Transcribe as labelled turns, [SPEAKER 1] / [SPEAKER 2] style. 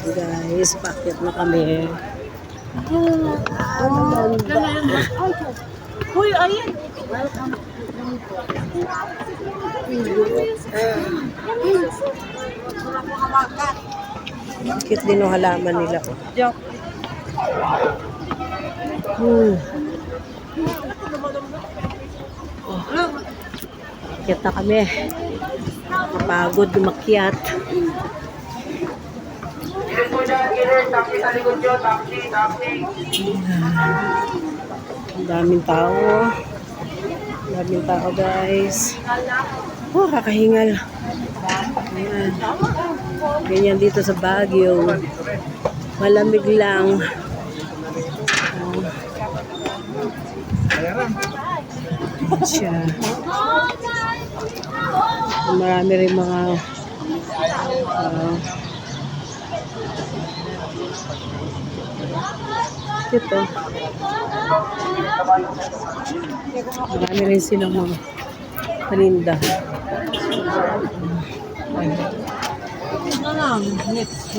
[SPEAKER 1] Guys, packet na kami.
[SPEAKER 2] Uy, ayun.
[SPEAKER 1] Cute din yung halaman nila.
[SPEAKER 2] Joke.
[SPEAKER 1] Akyat na kami. Kapagod umakyat. Ang daming tao. Ang daming tao, guys. Oh, kakahingal. Ayan. Ganyan dito sa Baguio. Malamig lang. Siya. Marami rin mga ito. Marami rin silang mga paninda.
[SPEAKER 2] Next.